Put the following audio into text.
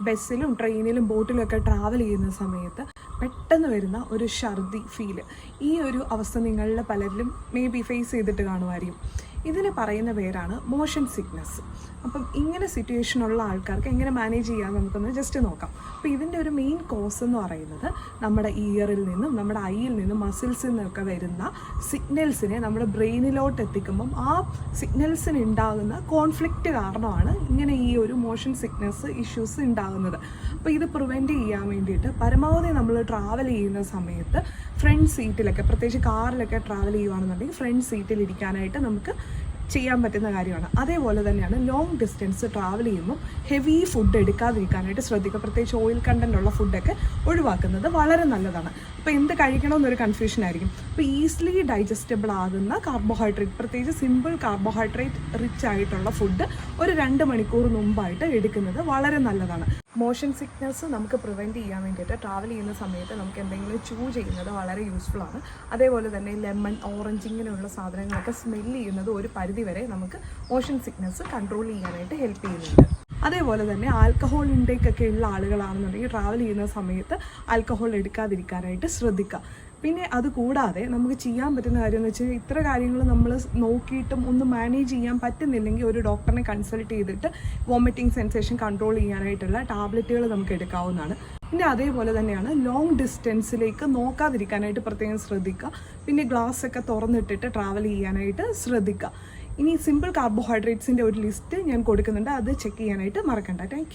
ബസ്സിലും ട്രെയിനിലും ബോട്ടിലും ഒക്കെ ട്രാവൽ ചെയ്യുന്ന സമയത്ത് പെട്ടെന്ന് വരുന്ന ഒരു ഛർദി ഫീല്, ഈ ഒരു അവസ്ഥ നിങ്ങളിൽ പലരിലും മേ ബി ഫേസ് ചെയ്തിട്ട് കാണുമായിരിക്കും. ഇതിന് പറയുന്ന പേരാണ് മോഷൻ സിക്നസ്. അപ്പം ഇങ്ങനെ സിറ്റുവേഷനുള്ള ആൾക്കാർക്ക് എങ്ങനെ മാനേജ് ചെയ്യാമെന്ന് നമുക്കൊന്ന് ജസ്റ്റ് നോക്കാം. അപ്പോൾ ഇതിൻ്റെ ഒരു മെയിൻ കോസ് എന്ന് പറയുന്നത് നമ്മുടെ ഇയറിൽ നിന്നും നമ്മുടെ ഐയിൽ നിന്നും മസിൽസിൽ നിന്നൊക്കെ വരുന്ന സിഗ്നൽസിനെ നമ്മുടെ ബ്രെയിനിലോട്ട് എത്തിക്കുമ്പം ആ സിഗ്നൽസിന് ഉണ്ടാകുന്ന കോൺഫ്ലിക്റ്റ് കാരണമാണ് ഇങ്ങനെ ഈ ഒരു മോഷൻ സിക്നസ് ഇഷ്യൂസ് ഉണ്ടാകുന്നത്. അപ്പോൾ ഇത് പ്രിവെൻറ്റ് ചെയ്യാൻ വേണ്ടിയിട്ട് പരമാവധി നമ്മൾ ട്രാവൽ ചെയ്യുന്ന സമയത്ത് ഫ്രണ്ട് സീറ്റിലൊക്കെ, പ്രത്യേകിച്ച് കാറിലൊക്കെ ട്രാവൽ ചെയ്യുകയാണെന്നുണ്ടെങ്കിൽ ഫ്രണ്ട് സീറ്റിൽ ഇരിക്കാനായിട്ട് നമുക്ക് ചെയ്യാൻ പറ്റുന്ന കാര്യമാണ്. അതേപോലെ തന്നെയാണ് ലോങ് ഡിസ്റ്റൻസ് ട്രാവൽ ചെയ്യുമ്പോൾ ഹെവി ഫുഡ് എടുക്കാതിരിക്കാനായിട്ട് ശ്രദ്ധിക്കുക. പ്രത്യേകിച്ച് ഓയിൽ കണ്ടൻ്റ് ഉള്ള ഫുഡൊക്കെ ഒഴിവാക്കുന്നത് വളരെ നല്ലതാണ്. അപ്പോൾ എന്ത് കഴിക്കണമെന്നൊരു കൺഫ്യൂഷൻ ആയിരിക്കും. അപ്പോൾ ഈസിലി ഡൈജസ്റ്റബിൾ ആകുന്ന കാർബോഹൈഡ്രേറ്റ്, പ്രത്യേകിച്ച് സിമ്പിൾ കാർബോഹൈഡ്രേറ്റ് റിച്ച് ആയിട്ടുള്ള ഫുഡ് ഒരു 2 മണിക്കൂർ മുമ്പായിട്ട് എടുക്കുന്നത് വളരെ നല്ലതാണ്. മോഷൻ സിക്നസ് നമുക്ക് പ്രിവെൻറ്റ് ചെയ്യാൻ വേണ്ടിയിട്ട് ട്രാവൽ ചെയ്യുന്ന സമയത്ത് നമുക്ക് എന്തെങ്കിലും ചെയ്യുന്നത് വളരെ യൂസ്ഫുൾ ആണ്. അതേപോലെ തന്നെ ലെമൺ, ഓറഞ്ച് ഇങ്ങനെയുള്ള സാധനങ്ങളൊക്കെ സ്മെല്ല് ചെയ്യുന്നത് ഒരു പരിധിവരെ നമുക്ക് മോഷൻ സിക്നസ് കൺട്രോൾ ചെയ്യാനായിട്ട് ഹെൽപ്പ് ചെയ്യുന്നുണ്ട്. അതേപോലെ തന്നെ ആൽക്കഹോൾ ഇൻടേക്ക് ഒക്കെ ഉള്ള ആളുകളാണെന്നുണ്ടെങ്കിൽ ട്രാവൽ ചെയ്യുന്ന സമയത്ത് ആൽക്കഹോൾ എടുക്കാതിരിക്കാനായിട്ട് ശ്രദ്ധിക്കുക. പിന്നെ അതുകൂടാതെ നമുക്ക് ചെയ്യാൻ പറ്റുന്ന കാര്യം എന്ന് വെച്ചാൽ ഇത്ര കാര്യങ്ങൾ നമ്മൾ നോക്കിയിട്ടും ഒന്ന് മാനേജ് ചെയ്യാൻ പറ്റുന്നില്ലെങ്കിൽ ഒരു ഡോക്ടറിനെ കൺസൾട്ട് ചെയ്തിട്ട് വോമിറ്റിംഗ് സെൻസേഷൻ കൺട്രോൾ ചെയ്യാനായിട്ടുള്ള ടാബ്ലറ്റുകൾ നമുക്ക് എടുക്കാവുന്നതാണ്. പിന്നെ അതേപോലെ തന്നെയാണ് ലോങ് ഡിസ്റ്റൻസിലേക്ക് നോക്കാതിരിക്കാനായിട്ട് പ്രത്യേകം ശ്രദ്ധിക്കുക. പിന്നെ ഗ്ലാസ് ഒക്കെ തുറന്നിട്ടിട്ട് ട്രാവൽ ചെയ്യാനായിട്ട് ശ്രദ്ധിക്കുക. ഇനി സിമ്പിൾ കാർബോഹൈഡ്രേറ്റ്സിൻ്റെ ഒരു ലിസ്റ്റ് ഞാൻ കൊടുക്കുന്നുണ്ട്, അത് ചെക്ക് ചെയ്യാനായിട്ട് മറക്കണ്ട. താങ്ക്